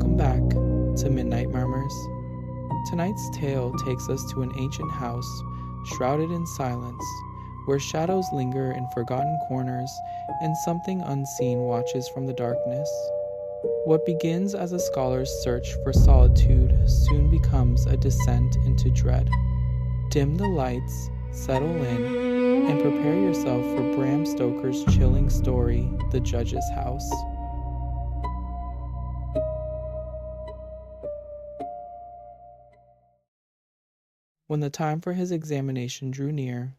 Welcome back to Midnight Murmurs. Tonight's tale takes us to an ancient house, shrouded in silence, where shadows linger in forgotten corners and something unseen watches from the darkness. What begins as a scholar's search for solitude soon becomes a descent into dread. Dim the lights, settle in, and prepare yourself for Bram Stoker's chilling story, The Judge's House. When the time for his examination drew near,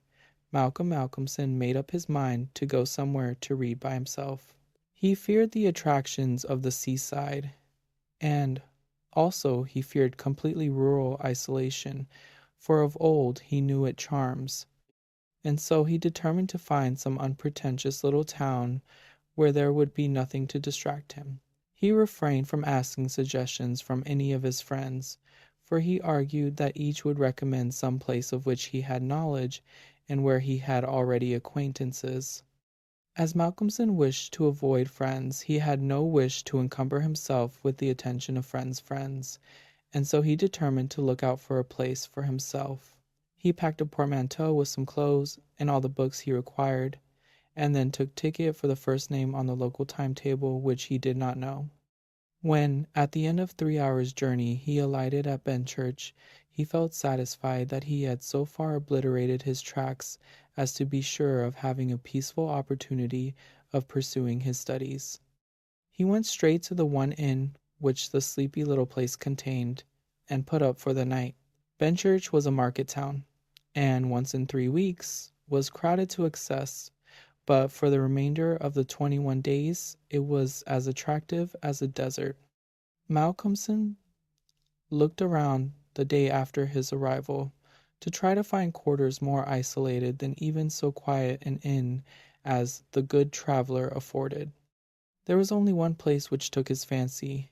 Malcolmson made up his mind to go somewhere to read by himself. He feared the attractions of the seaside, and also he feared completely rural isolation, for of old he knew its charms. And so he determined to find some unpretentious little town where there would be nothing to distract him. He refrained from asking suggestions from any of his friends, for he argued that each would recommend some place of which he had knowledge and where he had already acquaintances. As Malcolmson wished to avoid friends, he had no wish to encumber himself with the attention of friends, and so he determined to look out for a place for himself. He packed a portmanteau with some clothes and all the books he required, and then took ticket for the first name on the local timetable which he did not know. When, at the end of 3 hours' journey, he alighted at Benchurch, he felt satisfied that he had so far obliterated his tracks as to be sure of having a peaceful opportunity of pursuing his studies. He went straight to the one inn which the sleepy little place contained, and put up for the night. Benchurch was a market town, and once in 3 weeks was crowded to excess, but for the remainder of the 21 days it was as attractive as a desert. Malcolmson looked around the day after his arrival to try to find quarters more isolated than even so quiet an inn as the Good Traveller afforded. There was only one place which took his fancy,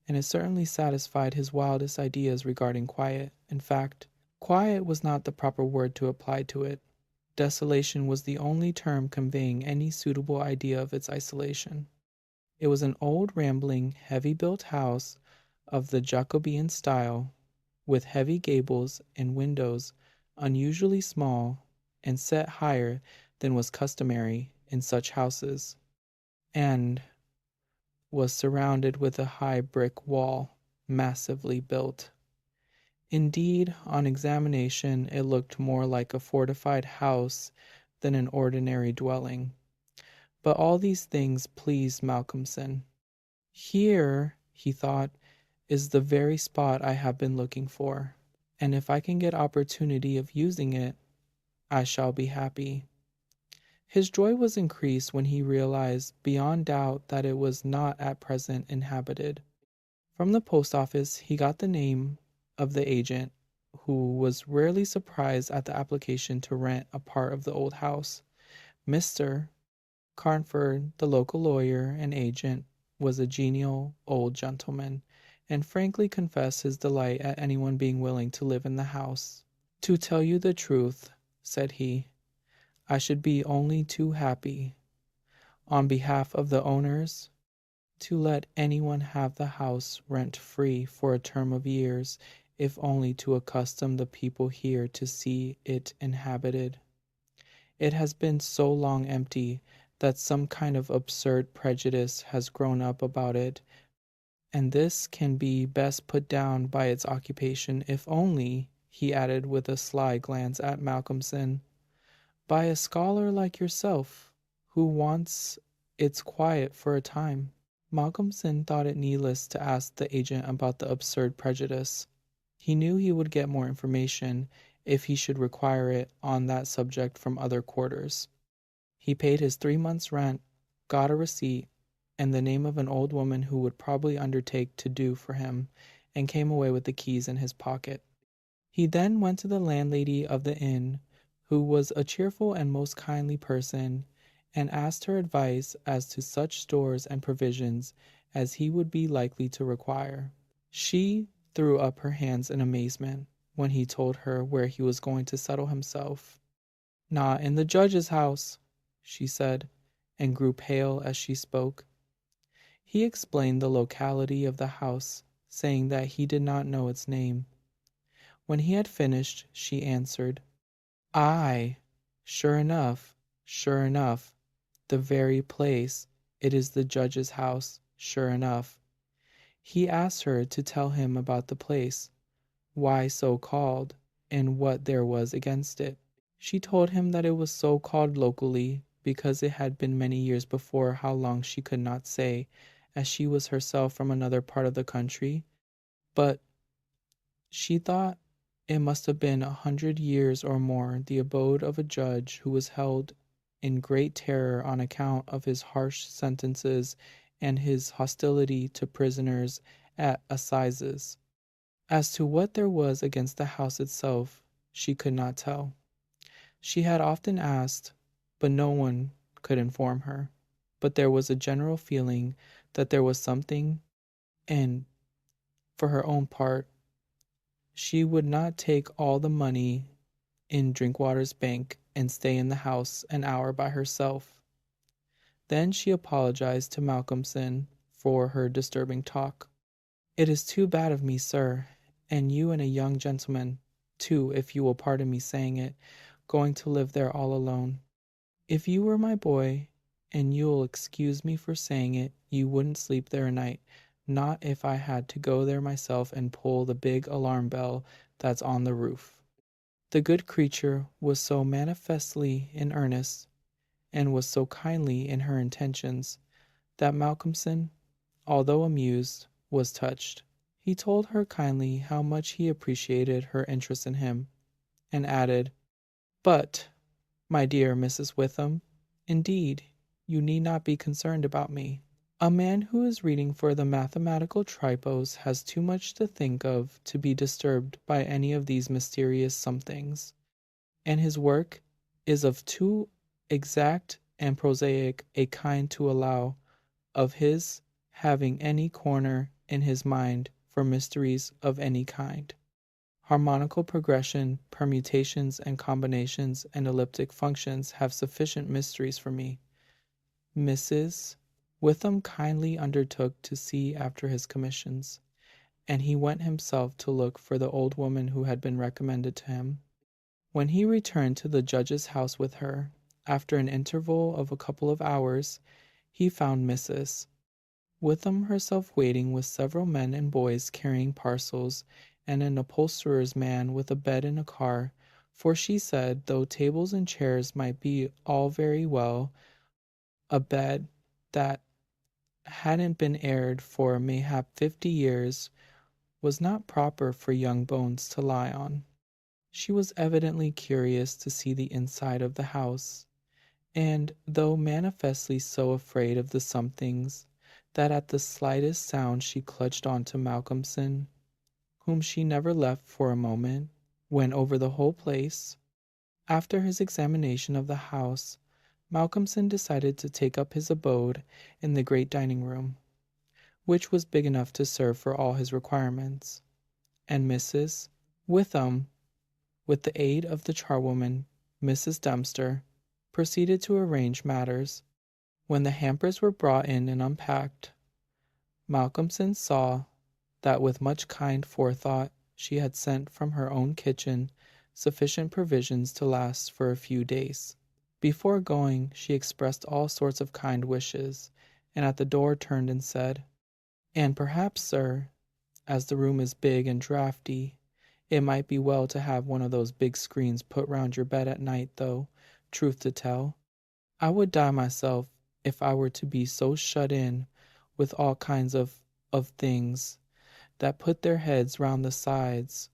and it certainly satisfied his wildest ideas regarding quiet. In fact, quiet was not the proper word to apply to it. Desolation was the only term conveying any suitable idea of its isolation. It was an old rambling, heavy-built house of the Jacobean style, with heavy gables and windows unusually small and set higher than was customary in such houses, and was surrounded with a high brick wall, massively built. Indeed, on examination, it looked more like a fortified house than an ordinary dwelling. But all these things pleased Malcolmson. Here, he thought, is the very spot I have been looking for, and if I can get opportunity of using it, I shall be happy. His joy was increased when he realized beyond doubt that it was not at present inhabited. From the post office he got the name of the agent, who was rarely surprised at the application to rent a part of the old house. Mr. Carnford, the local lawyer and agent, was a genial old gentleman, and frankly confessed his delight at anyone being willing to live in the house. "To tell you the truth," said he, "I should be only too happy, on behalf of the owners, to let anyone have the house rent-free for a term of years, if only to accustom the people here to see it inhabited. It has been so long empty that some kind of absurd prejudice has grown up about it, and this can be best put down by its occupation, if only," he added with a sly glance at Malcolmson, "by a scholar like yourself, who wants its quiet for a time." Malcolmson thought it needless to ask the agent about the absurd prejudice. He knew he would get more information if he should require it on that subject from other quarters. He paid his 3 months' rent, got a receipt, and the name of an old woman who would probably undertake to do for him, and came away with the keys in his pocket. He then went to the landlady of the inn, who was a cheerful and most kindly person, and asked her advice as to such stores and provisions as he would be likely to require. She threw up her hands in amazement when he told her where he was going to settle himself. "Not in the judge's house," she said, and grew pale as she spoke. He explained the locality of the house, saying that he did not know its name. When he had finished, she answered, "Aye, sure enough, the very place. It is the judge's house, sure enough." He asked her to tell him about the place, why so called, and what there was against it. She told him that it was so called locally because it had been many years before, how long she could not say, as she was herself from another part of the country, but she thought it must have been 100 years or more, the abode of a judge who was held in great terror on account of his harsh sentences and his hostility to prisoners at assizes. As to what there was against the house itself, she could not tell. She had often asked, but no one could inform her. But there was a general feeling that there was something, and for her own part, she would not take all the money in Drinkwater's bank and stay in the house an hour by herself. Then she apologized to Malcolmson for her disturbing talk. "It is too bad of me, sir, and you and a young gentleman, too, if you will pardon me saying it, going to live there all alone. If you were my boy, and you'll excuse me for saying it, you wouldn't sleep there a night, not if I had to go there myself and pull the big alarm bell that's on the roof." The good creature was so manifestly in earnest, and was so kindly in her intentions, that Malcolmson, although amused, was touched. He told her kindly how much he appreciated her interest in him, and added, "But, my dear Mrs. Witham, indeed, you need not be concerned about me. A man who is reading for the mathematical tripos has too much to think of to be disturbed by any of these mysterious somethings, and his work is of too exact and prosaic a kind to allow of his having any corner in his mind for mysteries of any kind. Harmonical progression, permutations and combinations, and elliptic functions have sufficient mysteries for me." Mrs. Witham kindly undertook to see after his commissions, and he went himself to look for the old woman who had been recommended to him. When he returned to the judge's house with her, after an interval of a couple of hours, he found Mrs. Witham herself waiting with several men and boys carrying parcels, and an upholsterer's man with a bed in a car, for she said, though tables and chairs might be all very well, a bed that hadn't been aired for mayhap 50 years was not proper for young bones to lie on. She was evidently curious to see the inside of the house, and though manifestly so afraid of the somethings, that at the slightest sound she clutched on to Malcolmson, whom she never left for a moment, went over the whole place. After his examination of the house, Malcolmson decided to take up his abode in the great dining room, which was big enough to serve for all his requirements, and Mrs. Witham, with the aid of the charwoman, Mrs. Dempster, proceeded to arrange matters. When the hampers were brought in and unpacked, Malcolmson saw that with much kind forethought she had sent from her own kitchen sufficient provisions to last for a few days. Before going, she expressed all sorts of kind wishes, and at the door turned and said, "And perhaps, sir, as the room is big and draughty, it might be well to have one of those big screens put round your bed at night, though, truth to tell, I would die myself if I were to be so shut in with all kinds of things that put their heads round the sides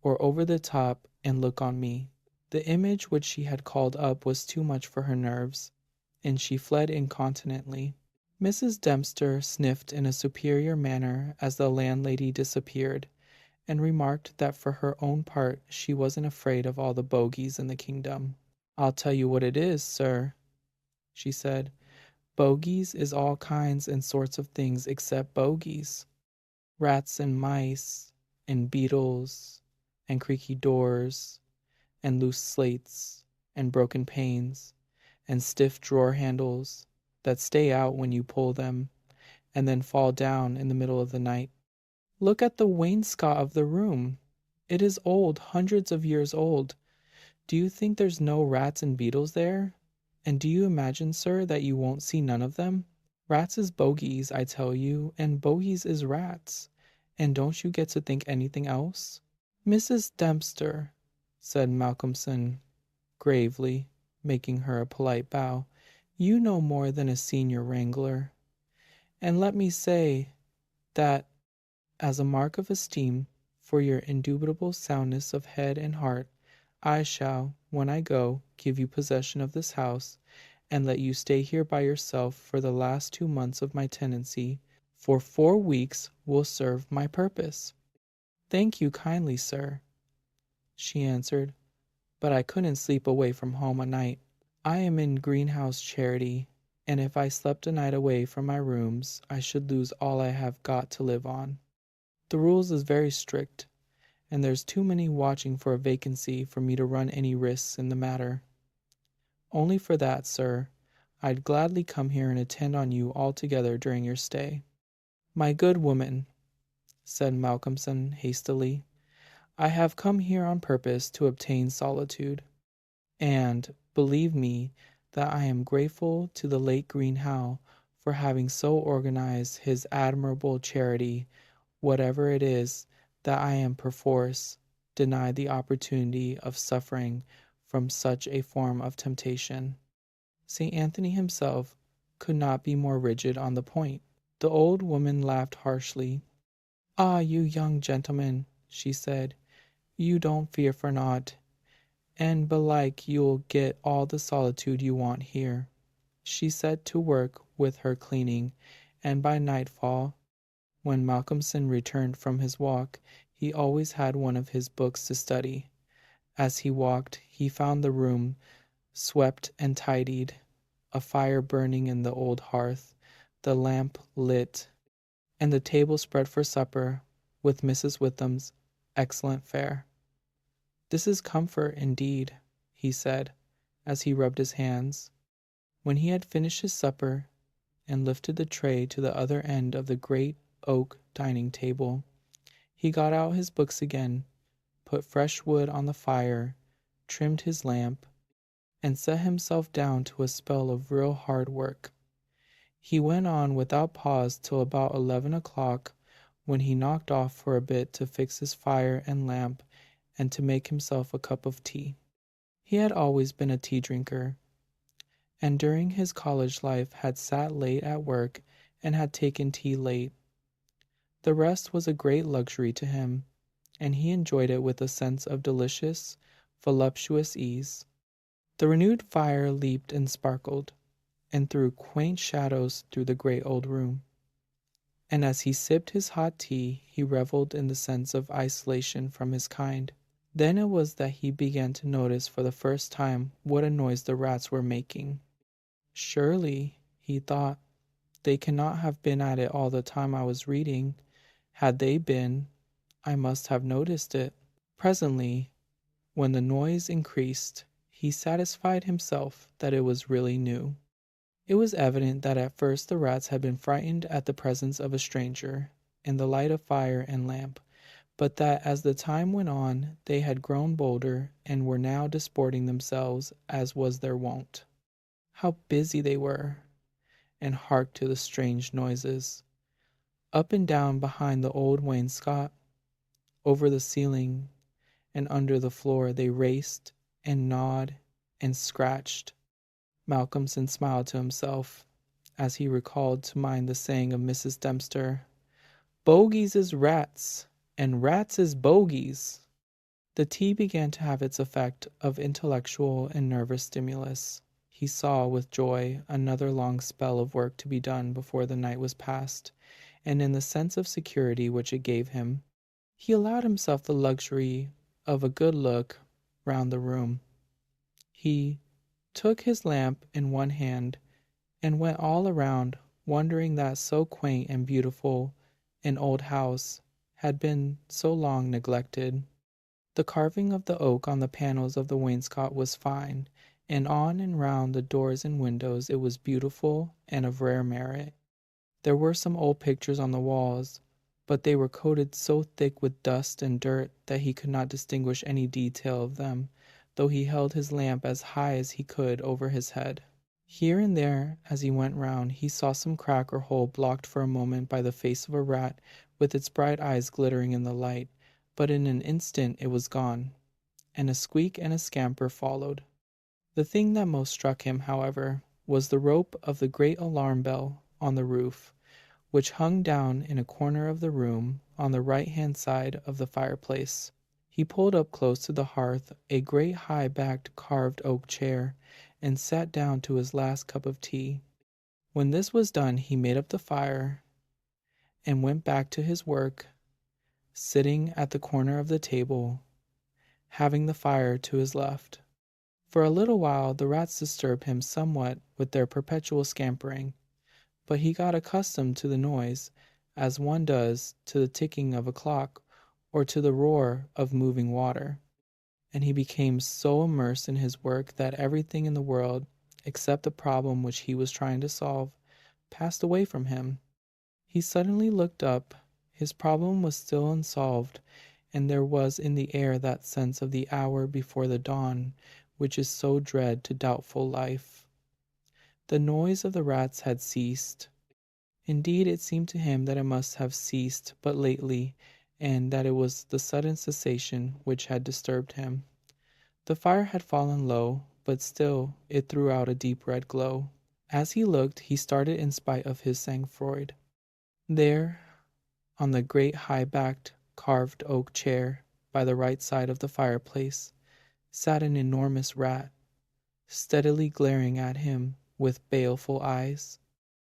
or over the top and look on me." The image which she had called up was too much for her nerves, and she fled incontinently. Mrs. Dempster sniffed in a superior manner as the landlady disappeared, and remarked that for her own part she wasn't afraid of all the bogies in the kingdom. "I'll tell you what it is, sir," she said, "bogies is all kinds and sorts of things except bogies. Rats and mice, and beetles, and creaky doors, and loose slates, and broken panes, and stiff drawer handles that stay out when you pull them, and then fall down in the middle of the night. Look at the wainscot of the room. It is old, hundreds of years old. Do you think there's no rats and beetles there? And do you imagine, sir, that you won't see none of them? Rats is bogies, I tell you, and bogies is rats. And don't you get to think anything else? Mrs. Dempster, said Malcolmson gravely, making her a polite bow, you know more than a senior wrangler. And let me say that, as a mark of esteem for your indubitable soundness of head and heart, I shall, when I go, give you possession of this house, and let you stay here by yourself for the last 2 months of my tenancy, for 4 weeks will serve my purpose. Thank you kindly, sir, she answered, but I couldn't sleep away from home a night. I am in greenhouse charity, and if I slept a night away from my rooms, I should lose all I have got to live on. The rules is very strict, and there's too many watching for a vacancy for me to run any risks in the matter. Only for that, sir, I'd gladly come here and attend on you altogether during your stay. My good woman, said Malcolmson hastily, I have come here on purpose to obtain solitude, and believe me that I am grateful to the late Green Howe for having so organized his admirable charity, whatever it is that I am perforce denied the opportunity of suffering from such a form of temptation. St. Anthony himself could not be more rigid on the point. The old woman laughed harshly. Ah, you young gentlemen, she said, you don't fear for naught, and belike you'll get all the solitude you want here. She set to work with her cleaning, and by nightfall, when Malcolmson returned from his walk, he always had one of his books to study. As he walked, he found the room swept and tidied, a fire burning in the old hearth, the lamp lit, and the table spread for supper with Mrs. Witham's excellent fare. This is comfort indeed, he said, as he rubbed his hands. When he had finished his supper and lifted the tray to the other end of the great oak dining table, he got out his books again, put fresh wood on the fire, trimmed his lamp, and set himself down to a spell of real hard work. He went on without pause till about 11 o'clock, when he knocked off for a bit to fix his fire and lamp and to make himself a cup of tea. He had always been a tea drinker, and during his college life had sat late at work and had taken tea late. The rest was a great luxury to him, and he enjoyed it with a sense of delicious, voluptuous ease. The renewed fire leaped and sparkled, and threw quaint shadows through the great old room. And as he sipped his hot tea, he revelled in the sense of isolation from his kind. Then it was that he began to notice for the first time what a noise the rats were making. Surely, he thought, they cannot have been at it all the time I was reading. Had they been, I must have noticed it. Presently, when the noise increased, he satisfied himself that it was really new. It was evident that at first the rats had been frightened at the presence of a stranger in the light of fire and lamp, but that as the time went on they had grown bolder and were now disporting themselves as was their wont. How busy they were! And hark to the strange noises. Up and down behind the old wainscot, over the ceiling, and under the floor they raced and gnawed and scratched. Malcolmson smiled to himself as he recalled to mind the saying of Mrs. Dempster, "Bogies is rats, and rats is bogies." The tea began to have its effect of intellectual and nervous stimulus. He saw with joy another long spell of work to be done before the night was past, and in the sense of security which it gave him, he allowed himself the luxury of a good look round the room. He took his lamp in one hand and went all around, wondering that so quaint and beautiful an old house had been so long neglected. The carving of the oak on the panels of the wainscot was fine, and on and round the doors and windows it was beautiful and of rare merit. There were some old pictures on the walls, but they were coated so thick with dust and dirt that he could not distinguish any detail of them, though he held his lamp as high as he could over his head. Here and there, as he went round, he saw some crack or hole blocked for a moment by the face of a rat with its bright eyes glittering in the light, but in an instant it was gone, and a squeak and a scamper followed. The thing that most struck him, however, was the rope of the great alarm bell on the roof, which hung down in a corner of the room on the right-hand side of the fireplace. He pulled up close to the hearth a great high-backed carved oak chair, and sat down to his last cup of tea. When this was done, he made up the fire and went back to his work, sitting at the corner of the table, having the fire to his left. For a little while the rats disturbed him somewhat with their perpetual scampering, but he got accustomed to the noise, as one does to the ticking of a clock or to the roar of moving water, and he became so immersed in his work that everything in the world, except the problem which he was trying to solve, passed away from him. He suddenly looked up. His problem was still unsolved, and there was in the air that sense of the hour before the dawn which is so dread to doubtful life. The noise of the rats had ceased. Indeed, it seemed to him that it must have ceased but lately, and that it was the sudden cessation which had disturbed him. The fire had fallen low, but still it threw out a deep red glow. As he looked, he started in spite of his sang-froid. There, on the great high-backed carved oak chair by the right side of the fireplace, sat an enormous rat, steadily glaring at him with baleful eyes.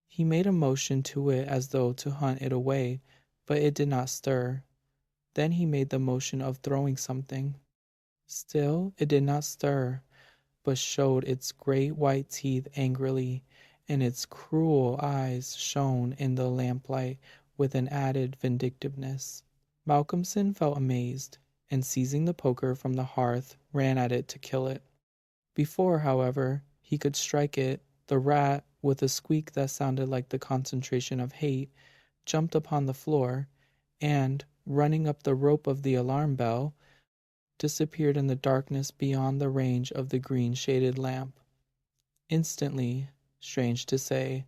He made a motion to it as though to hunt it away, but it did not stir. Then he made the motion of throwing something. Still it did not stir, but showed its great white teeth angrily, and its cruel eyes shone in the lamplight with an added vindictiveness. Malcolmson felt amazed, and seizing the poker from the hearth, ran at it to kill it. Before, however, he could strike it, the rat, with a squeak that sounded like the concentration of hate, jumped upon the floor, and, running up the rope of the alarm bell, disappeared in the darkness beyond the range of the green-shaded lamp. Instantly, strange to say,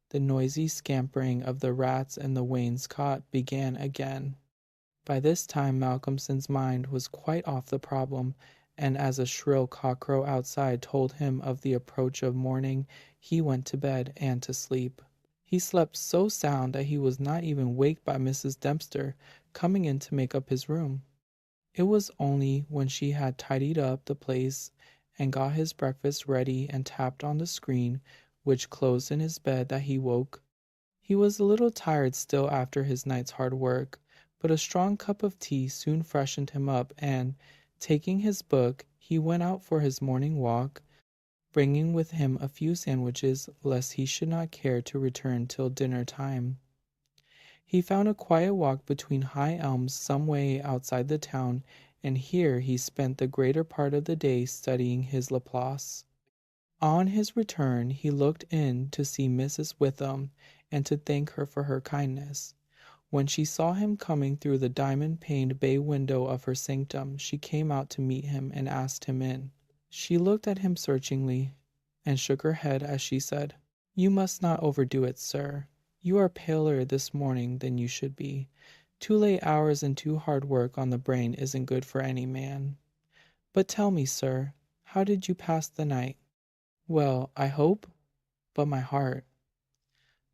the noisy scampering of the rats in the wainscot began again. By this time Malcolmson's mind was quite off the problem, and as a shrill cockcrow outside told him of the approach of morning, he went to bed and to sleep. He slept so sound that he was not even waked by Mrs. Dempster coming in to make up his room. It was only when she had tidied up the place and got his breakfast ready and tapped on the screen which closed in his bed that he woke. He was a little tired still after his night's hard work, but a strong cup of tea soon freshened him up, and, taking his book, he went out for his morning walk, bringing with him a few sandwiches lest he should not care to return till dinner time. He found a quiet walk between high elms some way outside the town, and here he spent the greater part of the day studying his Laplace. On his return he looked in to see Mrs. Witham and to thank her for her kindness. When she saw him coming through the diamond-paned bay window of her sanctum, she came out to meet him and asked him in. She looked at him searchingly, and shook her head as she said, "You must not overdo it, sir. You are paler this morning than you should be. Too late hours and too hard work on the brain isn't good for any man. But tell me, sir, how did you pass the night?" "Well, I hope, but my heart.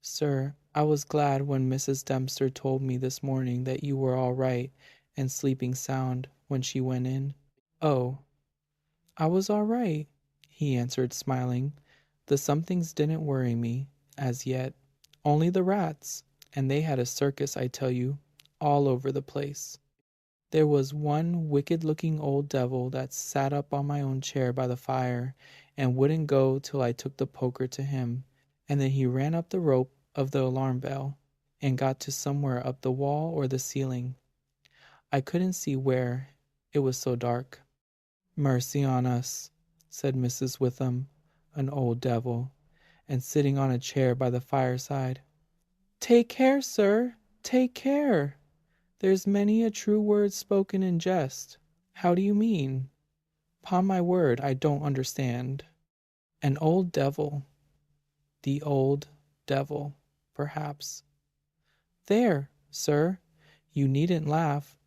Sir, I was glad when Mrs. Dempster told me this morning that you were all right and sleeping sound when she went in." "Oh, I was all right," he answered, smiling. "The somethings didn't worry me, as yet. Only the rats, and they had a circus, I tell you, all over the place. There was one wicked-looking old devil that sat up on my own chair by the fire, and wouldn't go till I took the poker to him, and then he ran up the rope of the alarm bell, and got to somewhere up the wall or the ceiling. I couldn't see where, it was so dark." "Mercy on us," said Mrs. Witham, "an old devil, and sitting on a chair by the fireside. Take care, sir, take care. There's many a true word spoken in jest. How do you mean? 'Pon my word, I don't understand. An old devil. The old devil, perhaps. There, sir, you needn't laugh,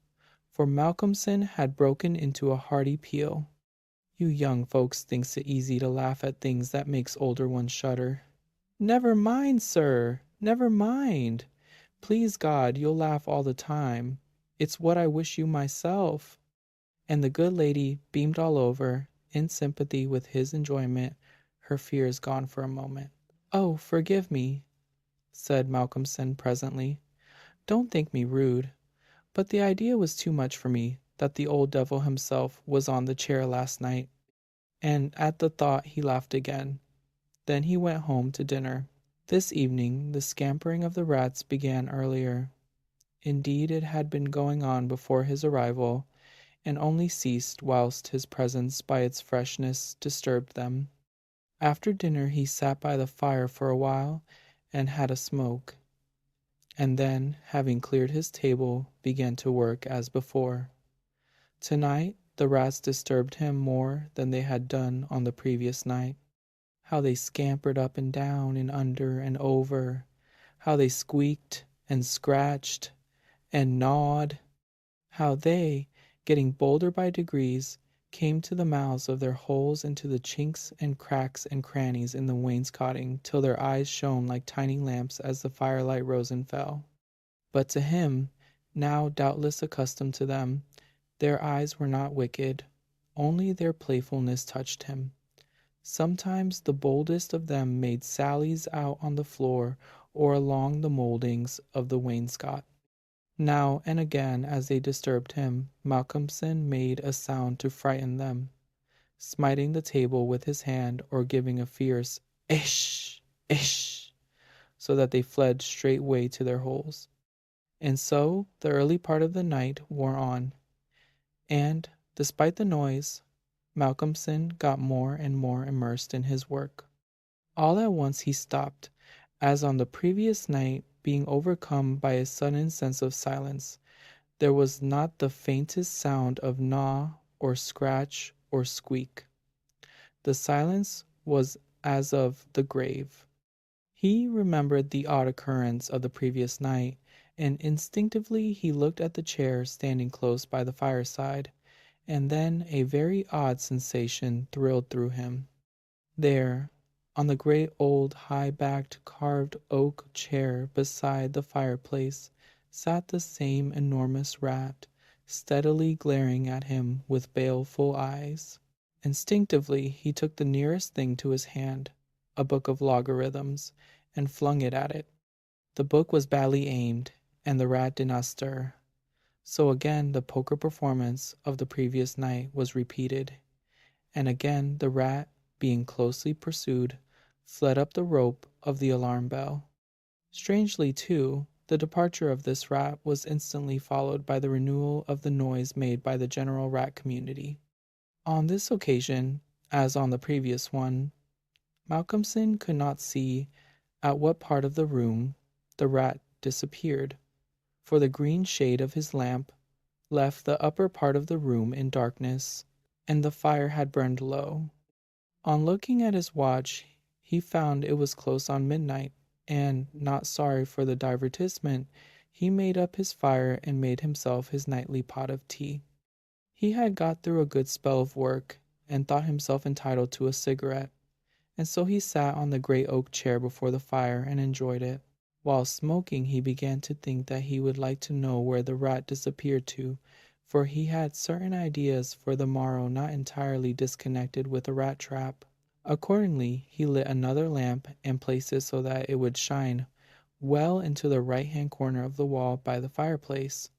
for Malcolmson had broken into a hearty peal. You young folks thinks it easy to laugh at things that makes older ones shudder. Never mind, sir, never mind. Please God, you'll laugh all the time. It's what I wish you myself. And the good lady beamed all over, in sympathy with his enjoyment, her fears gone for a moment. Oh, forgive me, said Malcolmson presently. Don't think me rude, but the idea was too much for me that the old devil himself was on the chair last night, and at the thought he laughed again. Then he went home to dinner. This evening the scampering of the rats began earlier. Indeed, it had been going on before his arrival, and only ceased whilst his presence by its freshness disturbed them. After dinner he sat by the fire for a while and had a smoke, and then, having cleared his table, began to work as before. Tonight the rats disturbed him more than they had done on the previous night. How they scampered up and down and under and over, how they squeaked and scratched and gnawed, how they, getting bolder by degrees, came to the mouths of their holes into the chinks and cracks and crannies in the wainscoting till their eyes shone like tiny lamps as the firelight rose and fell. But to him, now doubtless accustomed to them, their eyes were not wicked, only their playfulness touched him. Sometimes the boldest of them made sallies out on the floor or along the mouldings of the wainscot. Now and again, as they disturbed him, Malcolmson made a sound to frighten them, smiting the table with his hand or giving a fierce "ish, ish," so that they fled straightway to their holes. And so the early part of the night wore on, and, despite the noise, Malcolmson got more and more immersed in his work. All at once he stopped, as on the previous night, being overcome by a sudden sense of silence. There was not the faintest sound of gnaw or scratch or squeak. The silence was as of the grave. He remembered the odd occurrence of the previous night, and instinctively he looked at the chair standing close by the fireside, and then a very odd sensation thrilled through him. There, on the great old high-backed carved oak chair beside the fireplace, sat the same enormous rat, steadily glaring at him with baleful eyes. Instinctively he took the nearest thing to his hand, a book of logarithms, and flung it at it. The book was badly aimed, and the rat did not stir. So again the poker performance of the previous night was repeated, and again the rat, being closely pursued, fled up the rope of the alarm bell. Strangely, too, the departure of this rat was instantly followed by the renewal of the noise made by the general rat community. On this occasion, as on the previous one, Malcolmson could not see at what part of the room the rat disappeared, for the green shade of his lamp left the upper part of the room in darkness, and the fire had burned low. On looking at his watch, he found it was close on midnight, and, not sorry for the divertisement, he made up his fire and made himself his nightly pot of tea. He had got through a good spell of work, and thought himself entitled to a cigarette, and so he sat on the great oak chair before the fire and enjoyed it. While smoking, he began to think that he would like to know where the rat disappeared to, for he had certain ideas for the morrow not entirely disconnected with a rat trap. Accordingly, he lit another lamp and placed it so that it would shine well into the right-hand corner of the wall by the fireplace.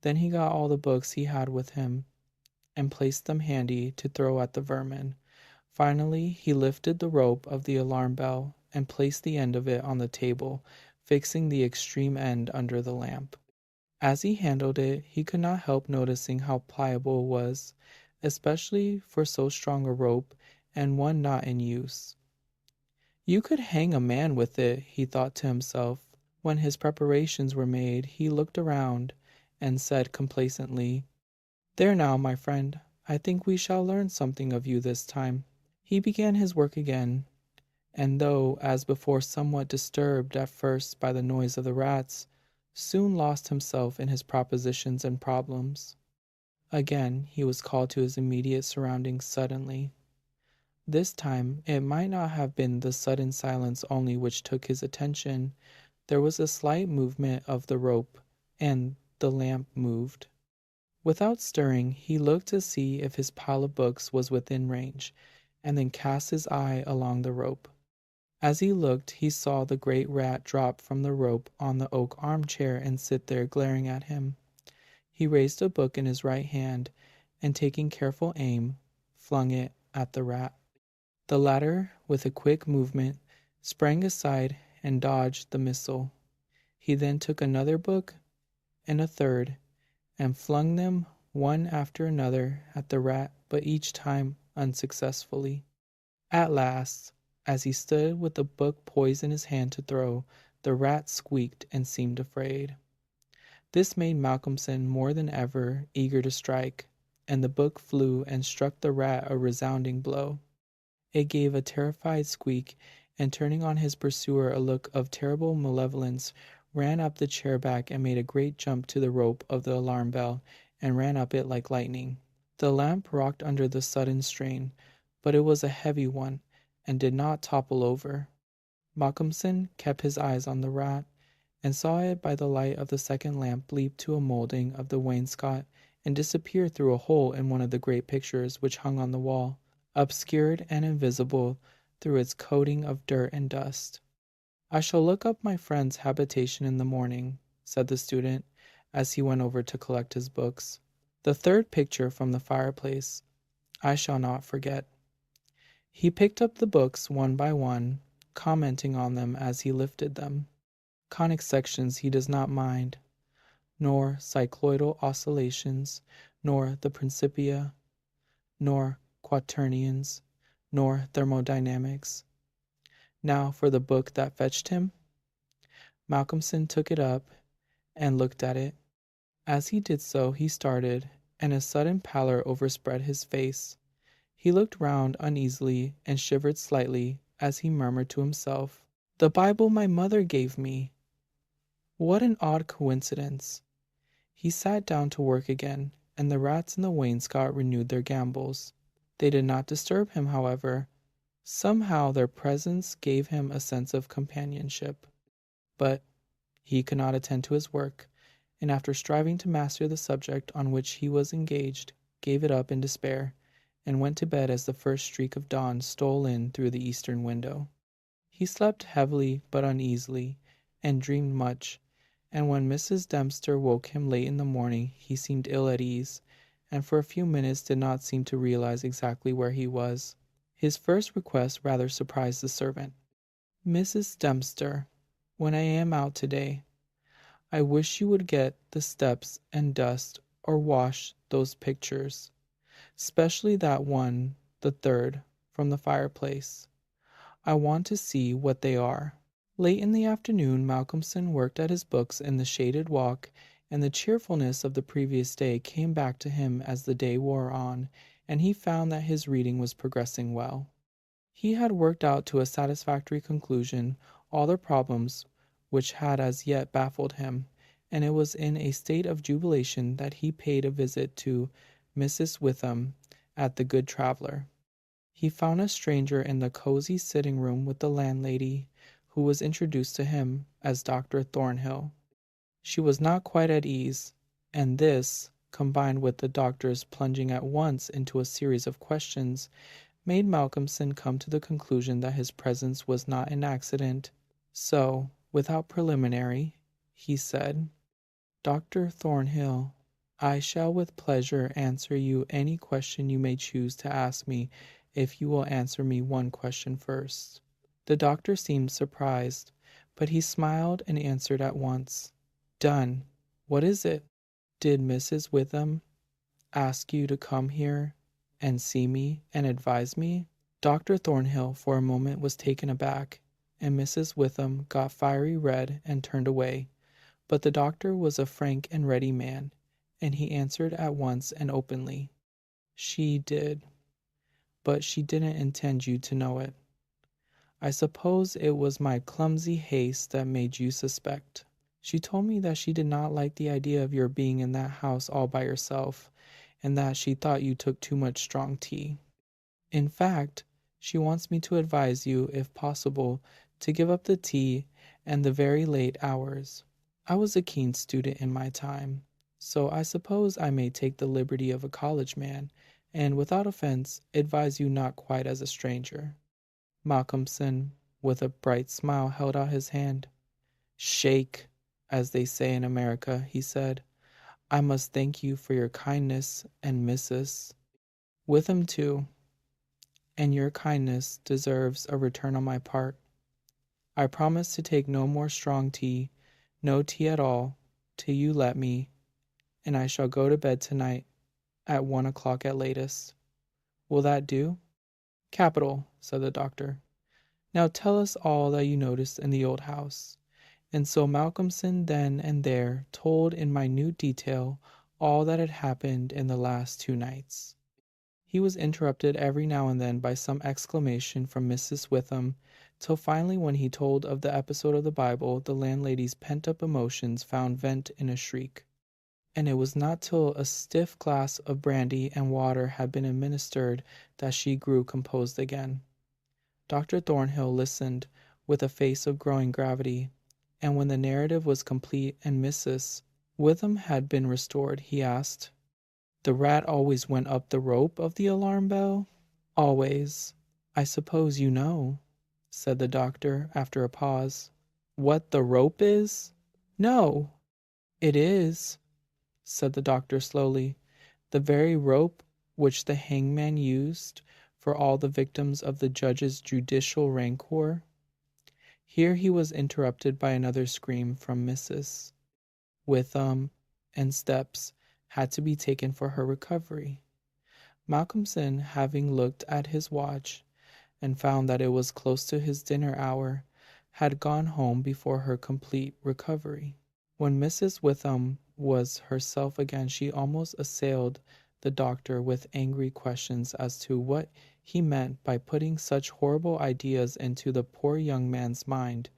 Then he got all the books he had with him and placed them handy to throw at the vermin. Finally, he lifted the rope of the alarm bell and placed the end of it on the table, fixing the extreme end under the lamp. As he handled it, he could not help noticing how pliable it was, especially for so strong a rope and one not in use. You could hang a man with it, he thought to himself, When his preparations were made, he looked around and said complacently, "There now, my friend, I think we shall learn something of you this time." He began his work again, and though, as before, somewhat disturbed at first by the noise of the rats, soon lost himself in his propositions and problems. Again he was called to his immediate surroundings suddenly. This time it might not have been the sudden silence only which took his attention. There was a slight movement of the rope, and the lamp moved. Without stirring, he looked to see if his pile of books was within range, and then cast his eye along the rope. As he looked, he saw the great rat drop from the rope on the oak armchair and sit there glaring at him. He raised a book in his right hand, and taking careful aim, flung it at the rat. The latter, with a quick movement, sprang aside and dodged the missile. He then took another book and a third, and flung them one after another at the rat, but each time unsuccessfully. At last, as he stood with the book poised in his hand to throw, the rat squeaked and seemed afraid. This made Malcolmson more than ever eager to strike, and the book flew and struck the rat a resounding blow. It gave a terrified squeak, and turning on his pursuer a look of terrible malevolence, ran up the chair back and made a great jump to the rope of the alarm bell, and ran up it like lightning. The lamp rocked under the sudden strain, but it was a heavy one, and did not topple over. Malcolmson kept his eyes on the rat, and saw it by the light of the second lamp leap to a moulding of the wainscot, and disappear through a hole in one of the great pictures which hung on the wall, obscured and invisible through its coating of dirt and dust. "I shall look up my friend's habitation in the morning," said the student, as he went over to collect his books. "The third picture from the fireplace I shall not forget." He picked up the books one by one, commenting on them as he lifted them. Conic sections he does not mind, nor cycloidal oscillations, nor the Principia, nor quaternions, nor thermodynamics. Now for the book that fetched him. Malcolmson took it up and looked at it. As he did so, he started, and a sudden pallor overspread his face. He looked round uneasily and shivered slightly as he murmured to himself, "The Bible my mother gave me! What an odd coincidence!" He sat down to work again, and the rats in the wainscot renewed their gambols. They did not disturb him, however. Somehow their presence gave him a sense of companionship. But he could not attend to his work, and after striving to master the subject on which he was engaged, gave it up in despair, and went to bed as the first streak of dawn stole in through the eastern window. He slept heavily but uneasily, and dreamed much, and when Mrs. Dempster woke him late in the morning, he seemed ill at ease, and for a few minutes did not seem to realize exactly where he was. His first request rather surprised the servant. "Mrs. Dempster, when I am out today, I wish you would get the steps and dust or wash those pictures, especially that one, the third, from the fireplace. I want to see what they are." Late in the afternoon, Malcolmson worked at his books in the shaded walk, and the cheerfulness of the previous day came back to him as the day wore on, and he found that his reading was progressing well. He had worked out to a satisfactory conclusion all the problems which had as yet baffled him, and it was in a state of jubilation that he paid a visit to Mrs. Witham at the Good Traveller. He found a stranger in the cozy sitting room with the landlady, who was introduced to him as Dr. Thornhill. She was not quite at ease, and this, combined with the doctor's plunging at once into a series of questions, made Malcolmson come to the conclusion that his presence was not an accident. So, without preliminary, he said, "Dr. Thornhill, I shall with pleasure answer you any question you may choose to ask me if you will answer me one question first." The doctor seemed surprised, but he smiled and answered at once. "Done. What is it? Did Mrs. Witham ask you to come here and see me and advise me?" Dr. Thornhill for a moment was taken aback, and Mrs. Witham got fiery red and turned away. But the doctor was a frank and ready man, and he answered at once and openly. She did, but she didn't intend you to know it. I suppose it was my clumsy haste that made you suspect. She told me that she did not like the idea of your being in that house all by yourself, and that she thought you took too much strong tea. In fact, she wants me to advise you, if possible, to give up the tea and the very late hours. I was a keen student in my time, so I suppose I may take the liberty of a college man, and without offense, advise you not quite as a stranger. Malcolmson, with a bright smile, held out his hand. Shake, as they say in America, he said. I must thank you for your kindness, and Mrs. Witham too, and your kindness deserves a return on my part. I promise to take no more strong tea, no tea at all, till you let me, and I shall go to bed tonight at 1 o'clock at latest. Will that do? Capital, said the doctor. Now tell us all that you noticed in the old house. And so Malcolmson then and there told in minute detail all that had happened in the last 2 nights. He was interrupted every now and then by some exclamation from Mrs. Witham, till finally when he told of the episode of the Bible, the landlady's pent-up emotions found vent in a shriek. And it was not till a stiff glass of brandy and water had been administered that she grew composed again. Dr. Thornhill listened with a face of growing gravity, and when the narrative was complete and Mrs. Witham had been restored, he asked, The rat always went up the rope of the alarm bell? Always. I suppose you know, said the doctor after a pause. What the rope is? No. It is, said the doctor slowly, the very rope which the hangman used for all the victims of the judge's judicial rancor. Here he was interrupted by another scream from Mrs. Witham, and steps had to be taken for her recovery. Malcolmson, having looked at his watch and found that it was close to his dinner hour, had gone home before her complete recovery. When Mrs. Witham was herself again, she almost assailed the doctor with angry questions as to what he meant by putting such horrible ideas into the poor young man's mind.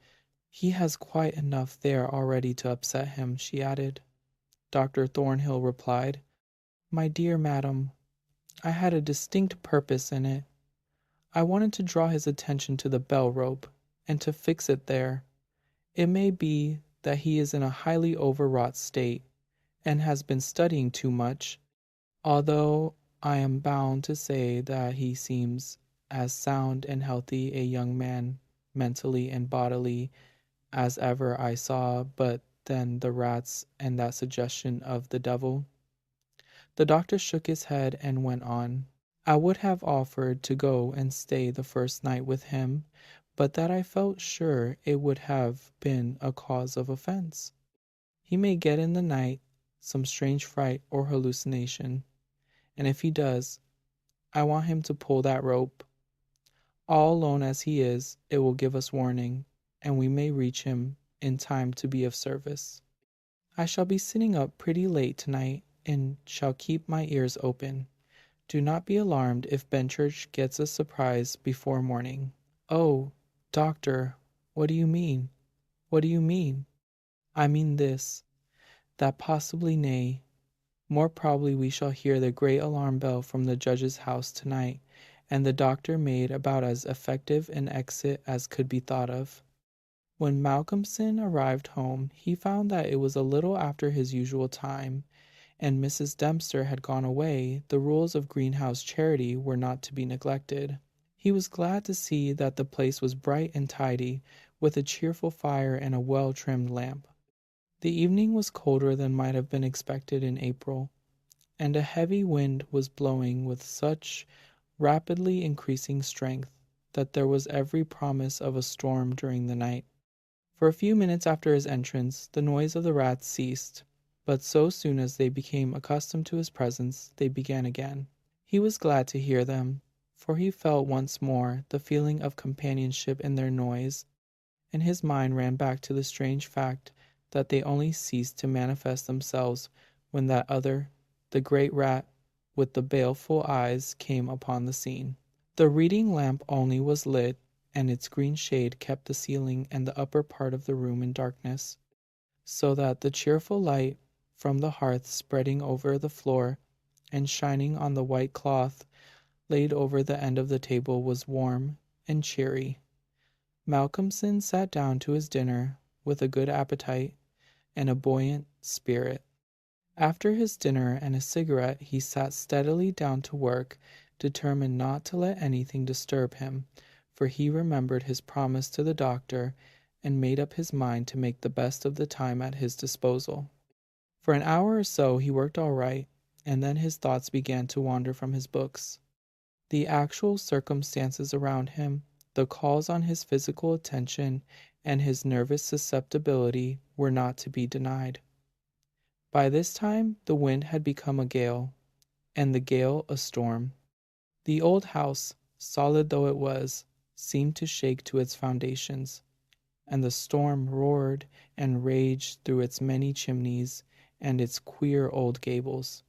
He has quite enough there already to upset him, she added. Dr. Thornhill replied, My dear madam, I had a distinct purpose in it. I wanted to draw his attention to the bell rope, and to fix it there. It may be that he is in a highly overwrought state, and has been studying too much, although I am bound to say that he seems as sound and healthy a young man, mentally and bodily, as ever I saw, but then the rats and that suggestion of the devil. The doctor shook his head and went on. I would have offered to go and stay the first night with him, but that I felt sure it would have been a cause of offense. He may get in the night some strange fright or hallucination, and if he does, I want him to pull that rope. All alone as he is, it will give us warning, and we may reach him in time to be of service. I shall be sitting up pretty late tonight, and shall keep my ears open. Do not be alarmed if Benchurch gets a surprise before morning. Oh, doctor, what do you mean? What do you mean? I mean this, that possibly, nay, more probably we shall hear the great alarm bell from the judge's house tonight, and the doctor made about as effective an exit as could be thought of. When Malcolmson arrived home, he found that it was a little after his usual time, and Mrs. Dempster had gone away. The rules of greenhouse charity were not to be neglected. He was glad to see that the place was bright and tidy, with a cheerful fire and a well-trimmed lamp. The evening was colder than might have been expected in April, and a heavy wind was blowing with such rapidly increasing strength that there was every promise of a storm during the night. For a few minutes after his entrance, the noise of the rats ceased, but so soon as they became accustomed to his presence, they began again. He was glad to hear them, for he felt once more the feeling of companionship in their noise, and his mind ran back to the strange fact that they only ceased to manifest themselves when that other, the great rat with the baleful eyes, came upon the scene. The reading lamp only was lit, and its green shade kept the ceiling and the upper part of the room in darkness, so that the cheerful light from the hearth spreading over the floor and shining on the white cloth laid over the end of the table was warm and cheery. Malcolmson sat down to his dinner with a good appetite and a buoyant spirit. After his dinner and a cigarette, he sat steadily down to work, determined not to let anything disturb him, for he remembered his promise to the doctor and made up his mind to make the best of the time at his disposal. For an hour or so he worked all right, and then his thoughts began to wander from his books. The actual circumstances around him, the calls on his physical attention, and his nervous susceptibility were not to be denied. By this time the wind had become a gale, and the gale a storm. The old house, solid though it was, seemed to shake to its foundations, and the storm roared and raged through its many chimneys and its queer old gables,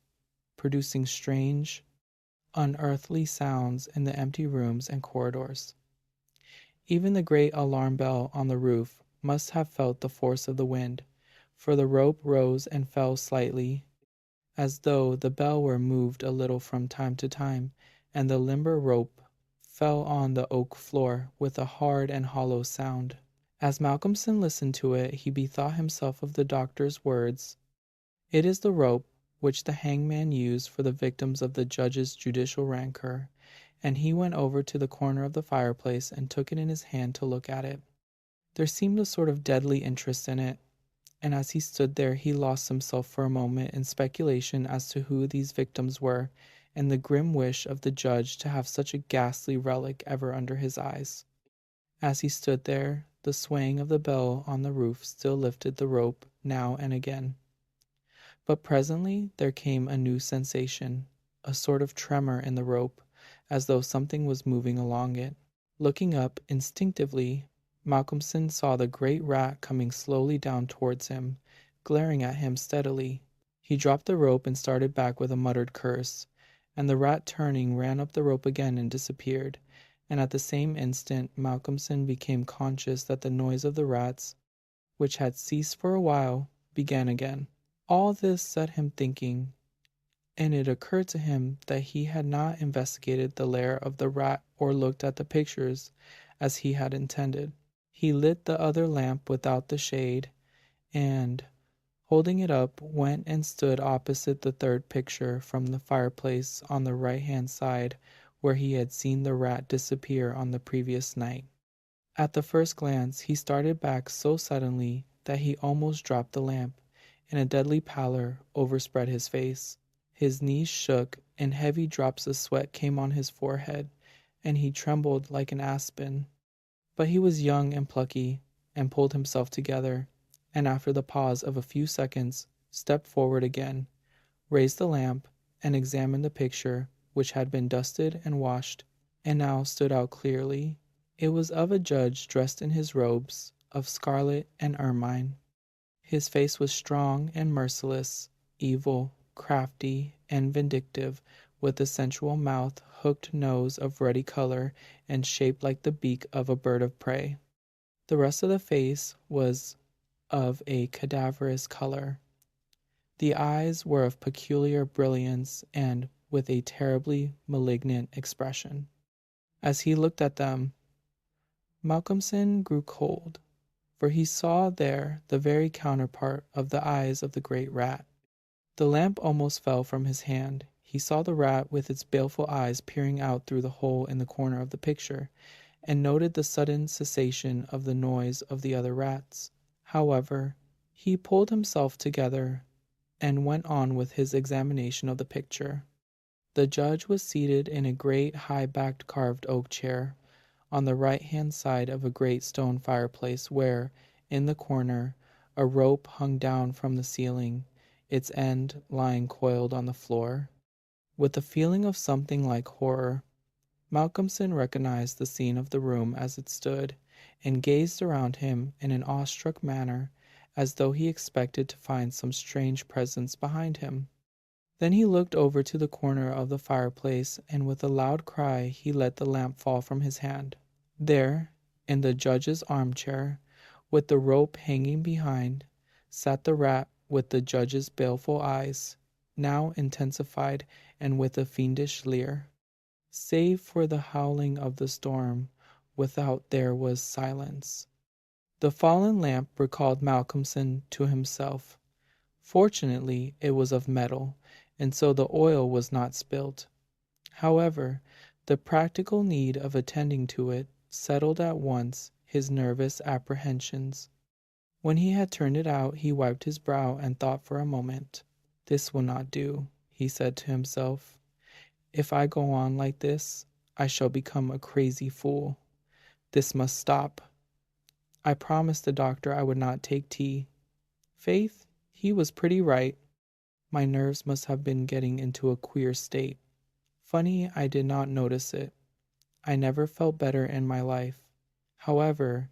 producing strange, unearthly sounds in the empty rooms and corridors. Even the great alarm bell on the roof must have felt the force of the wind, for the rope rose and fell slightly, as though the bell were moved a little from time to time, and the limber rope fell on the oak floor with a hard and hollow sound. As Malcolmson listened to it, he bethought himself of the doctor's words. It is the rope which the hangman used for the victims of the judge's judicial rancor, and he went over to the corner of the fireplace and took it in his hand to look at it. There seemed a sort of deadly interest in it, and as he stood there he lost himself for a moment in speculation as to who these victims were, and the grim wish of the judge to have such a ghastly relic ever under his eyes. As he stood there, the swaying of the bell on the roof still lifted the rope now and again. But presently there came a new sensation, a sort of tremor in the rope, as though something was moving along it. Looking up instinctively, Malcolmson saw the great rat coming slowly down towards him, glaring at him steadily. He dropped the rope and started back with a muttered curse, and the rat turning ran up the rope again and disappeared, and at the same instant Malcolmson became conscious that the noise of the rats, which had ceased for a while, began again. All this set him thinking, and it occurred to him that he had not investigated the lair of the rat or looked at the pictures as he had intended. He lit the other lamp without the shade, and, holding it up, went and stood opposite the third picture from the fireplace on the right-hand side, where he had seen the rat disappear on the previous night. At the first glance he started back so suddenly that he almost dropped the lamp, and a deadly pallor overspread his face. His knees shook, and heavy drops of sweat came on his forehead, and he trembled like an aspen. But he was young and plucky, and pulled himself together, and after the pause of a few seconds, stepped forward again, raised the lamp, and examined the picture, which had been dusted and washed, and now stood out clearly. It was of a judge dressed in his robes of scarlet and ermine. His face was strong and merciless, evil, crafty, and vindictive, with a sensual mouth, hooked nose of ruddy color, and shaped like the beak of a bird of prey. The rest of the face was of a cadaverous color. The eyes were of peculiar brilliance and with a terribly malignant expression. As he looked at them, Malcolmson grew cold, for he saw there the very counterpart of the eyes of the great rat. The lamp almost fell from his hand. He saw the rat with its baleful eyes peering out through the hole in the corner of the picture, and noted the sudden cessation of the noise of the other rats. However, he pulled himself together and went on with his examination of the picture. The judge was seated in a great high-backed carved oak chair, on the right-hand side of a great stone fireplace, where, in the corner, a rope hung down from the ceiling, its end lying coiled on the floor. With a feeling of something like horror, Malcolmson recognized the scene of the room as it stood, and gazed around him in an awestruck manner, as though he expected to find some strange presence behind him. Then he looked over to the corner of the fireplace, and with a loud cry he let the lamp fall from his hand. There, in the judge's armchair, with the rope hanging behind, sat the rat with the judge's baleful eyes, now intensified and with a fiendish leer. Save for the howling of the storm, without there was silence. The fallen lamp recalled Malcolmson to himself. Fortunately, it was of metal, and so the oil was not spilt. However, the practical need of attending to it settled at once his nervous apprehensions. When he had turned it out, he wiped his brow and thought for a moment. "This will not do," he said to himself. "If I go on like this, I shall become a crazy fool. This must stop. I promised the doctor I would not take tea. Faith, he was pretty right. My nerves must have been getting into a queer state. Funny I did not notice it. I never felt better in my life. However,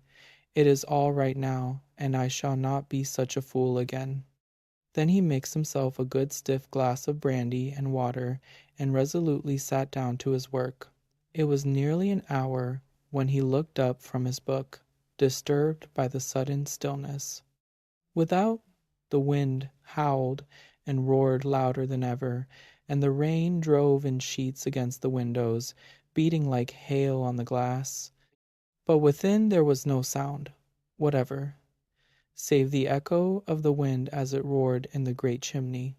it is all right now, and I shall not be such a fool again." Then he mixed himself a good stiff glass of brandy and water and resolutely sat down to his work. It was nearly an hour when he looked up from his book, disturbed by the sudden stillness. Without, the wind howled and roared louder than ever, and the rain drove in sheets against the windows, beating like hail on the glass. But within there was no sound whatever, save the echo of the wind as it roared in the great chimney,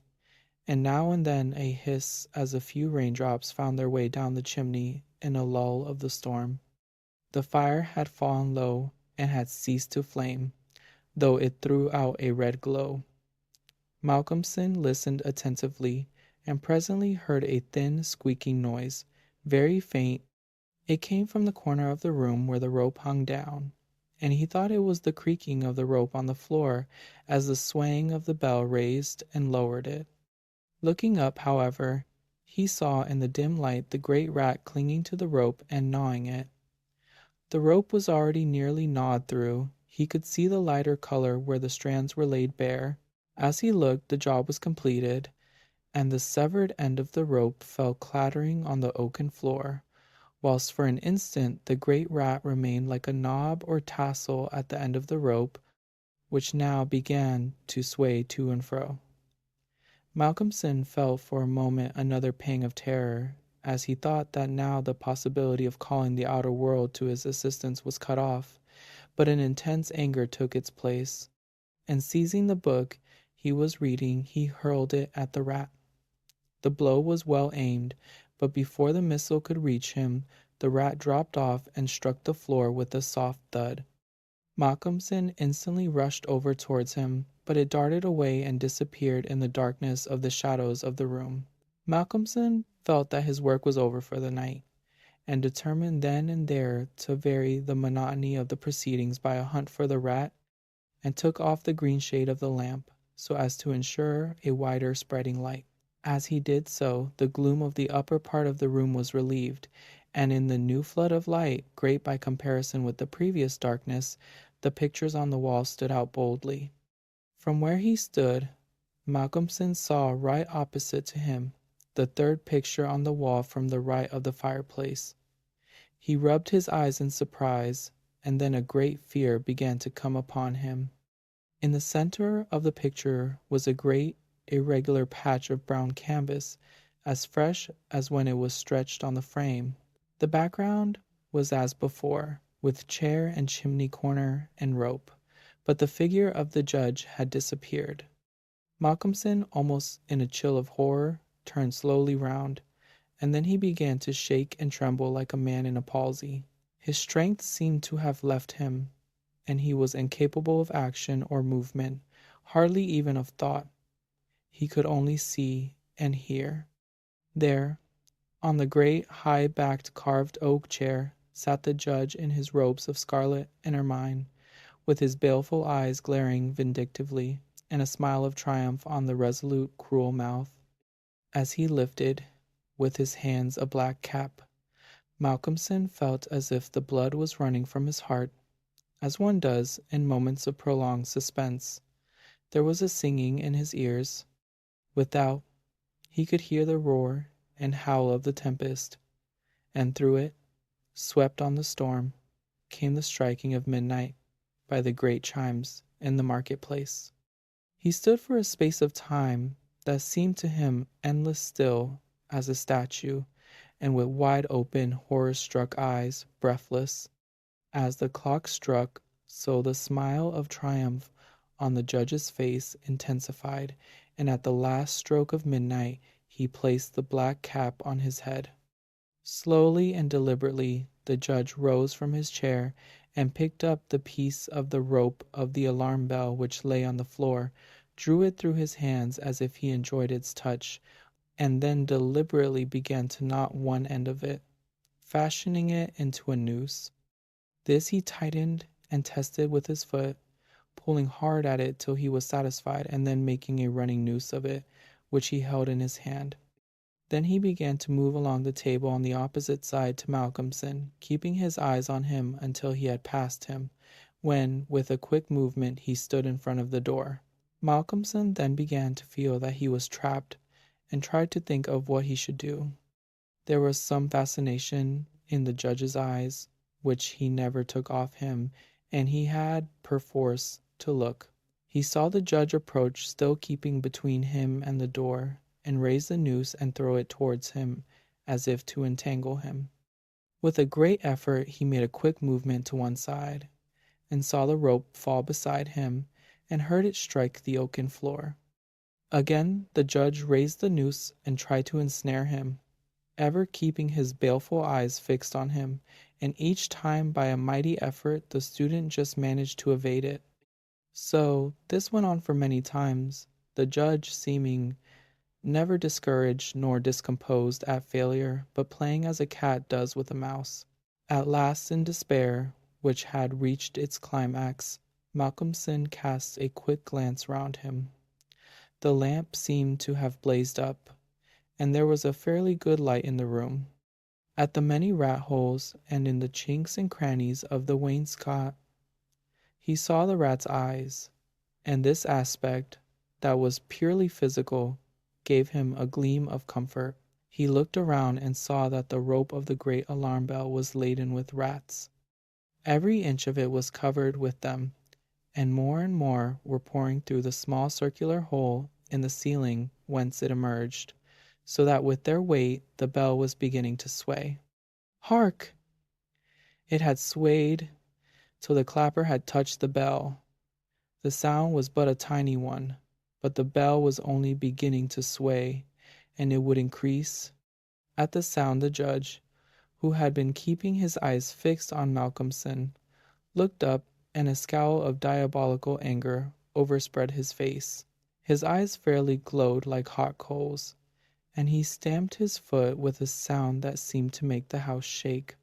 and now and then a hiss as a few raindrops found their way down the chimney in a lull of the storm. The fire had fallen low and had ceased to flame, though it threw out a red glow. Malcolmson listened attentively, and presently heard a thin squeaking noise, very faint. It came from the corner of the room where the rope hung down, and he thought it was the creaking of the rope on the floor as the swaying of the bell raised and lowered it. Looking up, however, he saw in the dim light the great rat clinging to the rope and gnawing it. The rope was already nearly gnawed through. He could see the lighter color where the strands were laid bare. As he looked, the job was completed, and the severed end of the rope fell clattering on the oaken floor, whilst for an instant the great rat remained like a knob or tassel at the end of the rope, which now began to sway to and fro. Malcolmson felt for a moment another pang of terror, as he thought that now the possibility of calling the outer world to his assistance was cut off, but an intense anger took its place, and seizing the book he was reading, he hurled it at the rat. The blow was well aimed, but before the missile could reach him, the rat dropped off and struck the floor with a soft thud. Malcolmson instantly rushed over towards him, but it darted away and disappeared in the darkness of the shadows of the room. Malcolmson felt that his work was over for the night, and determined then and there to vary the monotony of the proceedings by a hunt for the rat, and took off the green shade of the lamp, so as to ensure a wider spreading light. As he did so, the gloom of the upper part of the room was relieved, and in the new flood of light, great by comparison with the previous darkness, the pictures on the wall stood out boldly. From where he stood, Malcolmson saw right opposite to him the third picture on the wall from the right of the fireplace. He rubbed his eyes in surprise, and then a great fear began to come upon him. In the center of the picture was a great irregular patch of brown canvas, as fresh as when it was stretched on the frame. The background was as before, with chair and chimney corner and rope, but the figure of the judge had disappeared. Malcolmson, almost in a chill of horror, turned slowly round, and then he began to shake and tremble like a man in a palsy. His strength seemed to have left him, and he was incapable of action or movement, hardly even of thought. He could only see and hear. There, on the great high-backed carved oak chair, sat the judge in his robes of scarlet and ermine, with his baleful eyes glaring vindictively, and a smile of triumph on the resolute, cruel mouth. As he lifted, with his hands, a black cap, Malcolmson felt as if the blood was running from his heart, as one does in moments of prolonged suspense. There was a singing in his ears. Without, he could hear the roar and howl of the tempest, and through it, swept on the storm, came the striking of midnight by the great chimes in the marketplace. He stood for a space of time that seemed to him endless, still as a statue, and with wide open, horror-struck eyes, breathless. As the clock struck, so the smile of triumph on the judge's face intensified, and at the last stroke of midnight he placed the black cap on his head. Slowly and deliberately the judge rose from his chair and picked up the piece of the rope of the alarm bell which lay on the floor, drew it through his hands as if he enjoyed its touch, and then deliberately began to knot one end of it, fashioning it into a noose. This he tightened and tested with his foot, pulling hard at it till he was satisfied, and then making a running noose of it, which he held in his hand. Then he began to move along the table on the opposite side to Malcolmson, keeping his eyes on him until he had passed him, when, with a quick movement, he stood in front of the door. Malcolmson then began to feel that he was trapped, and tried to think of what he should do. There was some fascination in the judge's eyes, which he never took off him, and he had, perforce, to look. He saw the judge approach, still keeping between him and the door, and raise the noose and throw it towards him, as if to entangle him. With a great effort he made a quick movement to one side, and saw the rope fall beside him, and heard it strike the oaken floor. Again the judge raised the noose and tried to ensnare him, ever keeping his baleful eyes fixed on him, and each time by a mighty effort the student just managed to evade it. So this went on for many times, the judge seeming never discouraged nor discomposed at failure, but playing as a cat does with a mouse. At last, in despair, which had reached its climax, Malcolmson cast a quick glance round him. The lamp seemed to have blazed up, and there was a fairly good light in the room. At the many rat-holes and in the chinks and crannies of the wainscot he saw the rat's eyes, and this aspect, that was purely physical, gave him a gleam of comfort. He looked around and saw that the rope of the great alarm bell was laden with rats. Every inch of it was covered with them, and more were pouring through the small circular hole in the ceiling whence it emerged, so that with their weight the bell was beginning to sway. Hark! It had swayed till the clapper had touched the bell. The sound was but a tiny one, but the bell was only beginning to sway, and it would increase. At the sound the judge, who had been keeping his eyes fixed on Malcolmson, looked up, and a scowl of diabolical anger overspread his face. His eyes fairly glowed like hot coals, and he stamped his foot with a sound that seemed to make the house shake.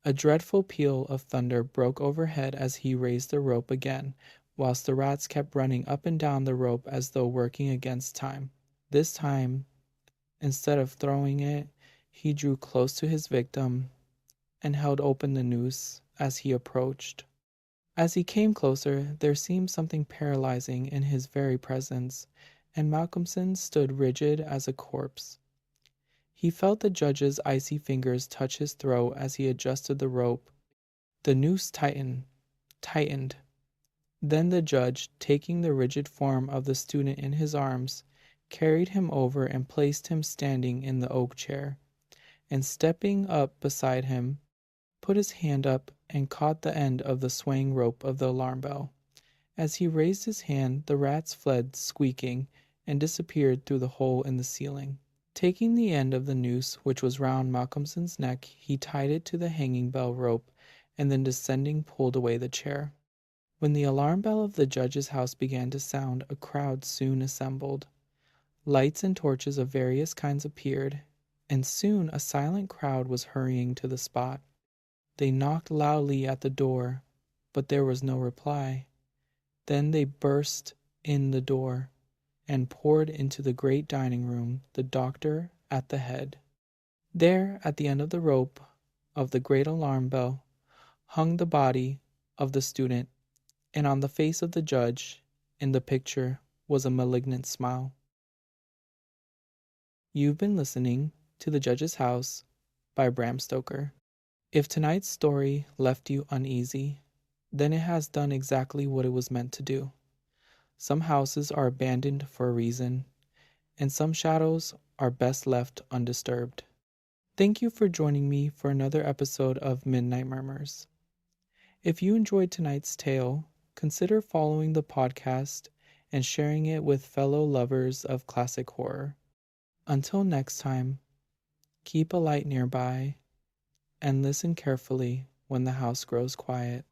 A dreadful peal of thunder broke overhead as he raised the rope again, whilst the rats kept running up and down the rope as though working against time. This time, instead of throwing it, he drew close to his victim and held open the noose as he approached. As he came closer, there seemed something paralyzing in his very presence, and Malcolmson stood rigid as a corpse. He felt the judge's icy fingers touch his throat as he adjusted the rope. The noose tightened. Then the judge, taking the rigid form of the student in his arms, carried him over and placed him standing in the oak chair, and stepping up beside him, put his hand up and caught the end of the swaying rope of the alarm bell. As he raised his hand, the rats fled squeaking and disappeared through the hole in the ceiling. Taking the end of the noose which was round Malcolmson's neck, he tied it to the hanging bell rope, and then descending pulled away the chair. When the alarm bell of the judge's house began to sound, a crowd soon assembled. Lights and torches of various kinds appeared, and soon a silent crowd was hurrying to the spot. They knocked loudly at the door, but there was no reply. Then they burst in the door, and poured into the great dining room, the doctor at the head. There, at the end of the rope of the great alarm bell, hung the body of the student, and on the face of the judge in the picture was a malignant smile. You've been listening to The Judge's House by Bram Stoker. If tonight's story left you uneasy, then it has done exactly what it was meant to do. Some houses are abandoned for a reason, and some shadows are best left undisturbed. Thank you for joining me for another episode of Midnight Murmurs. If you enjoyed tonight's tale, consider following the podcast and sharing it with fellow lovers of classic horror. Until next time, keep a light nearby and listen carefully when the house grows quiet.